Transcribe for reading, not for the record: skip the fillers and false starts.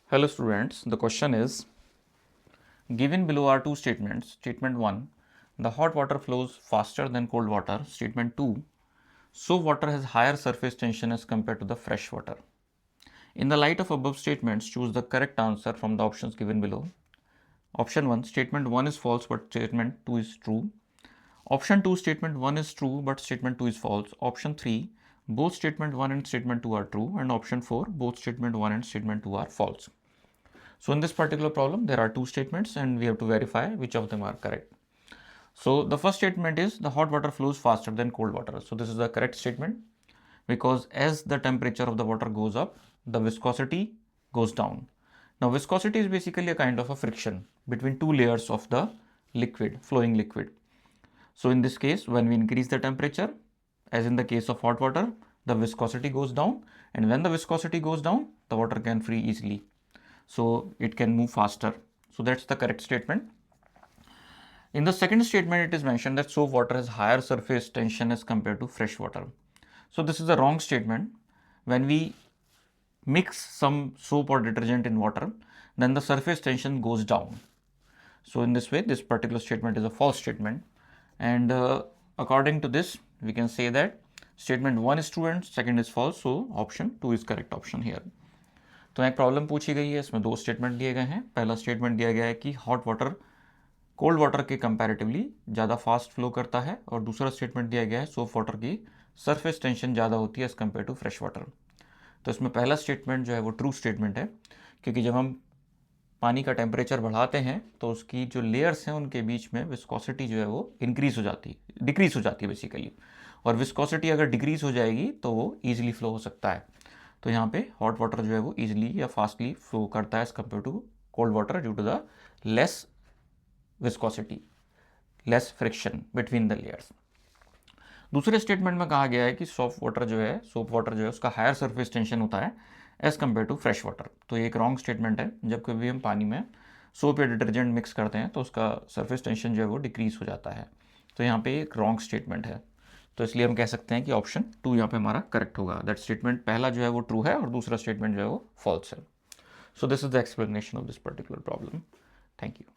Hello students, the question is given below are two statements. Statement 1, the hot water flows faster than cold water. Statement 2, soap water has higher surface tension as compared to the fresh water. In the light of above statements, choose the correct answer from the options given below. Option 1, statement 1 is false but statement 2 is true. Option 2, statement 1 is true but statement 2 is false. Option 3, both statement 1 and statement 2 are true. And option 4, both statement 1 and statement 2 are false. So in this particular problem, there are two statements and we have to verify which of them are correct. So the first statement is the hot water flows faster than cold water. So this is the correct statement because as the temperature of the water goes up, the viscosity goes down. Now viscosity is basically a kind of a friction between two layers of the liquid, flowing liquid. So in this case, when we increase the temperature, as in the case of hot water, the viscosity goes down, and when the viscosity goes down, the water can free easily. So it can move faster. So that's the correct statement. In the second statement, it is mentioned that soap water has higher surface tension as compared to fresh water. So this is a wrong statement. When we mix some soap or detergent in water, then the surface tension goes down. So in this way, this particular statement is a false statement. And according to this, we can say that statement 1 is true and second is false. So option 2 is correct option here. तो एक problem पूछी गई है, इसमें दो statement दिए गए हैं. पहला स्टेटमेंट दिया गया है कि हॉट वाटर कोल्ड वाटर के कंपैरेटिवली ज़्यादा फास्ट फ्लो करता है, और दूसरा स्टेटमेंट दिया गया है सोप वाटर की सरफेस टेंशन ज़्यादा होती है as compare to fresh water. तो इसमें पहला स्टेटमेंट जो है वो ट्रू स्टेटमेंट है, क्योंकि जब हम पानी का टेम्परेचर बढ़ाते हैं तो उसकी जो लेयर्स हैं उनके बीच में विस्कोसिटी जो है वो डिक्रीज़ हो जाती है बेसिकली. और विस्कोसिटी अगर डिक्रीज़ हो जाएगी तो वो ईजिली फ्लो हो सकता है. तो यहाँ पे हॉट वाटर जो है वो ईजिली या फास्टली फ्लो करता है as compare to cold water due to the less viscosity, less friction between the layers. दूसरे स्टेटमेंट में कहा गया है कि सोप वाटर जो है उसका हायर सरफेस टेंशन होता है as compare to fresh water. तो ये एक रॉन्ग स्टेटमेंट है. जब कभी हम पानी में सोप या डिटर्जेंट मिक्स करते हैं तो उसका सरफेस टेंशन जो है वो डिक्रीज हो जाता है. तो यहाँ पे एक रॉन्ग स्टेटमेंट है. तो इसलिए हम कह सकते हैं कि ऑप्शन 2 यहाँ पे हमारा करेक्ट होगा. दैट स्टेटमेंट पहला जो है वो ट्रू है और दूसरा स्टेटमेंट जो है वो फॉल्स है. So this is the explanation of this particular problem. Thank you.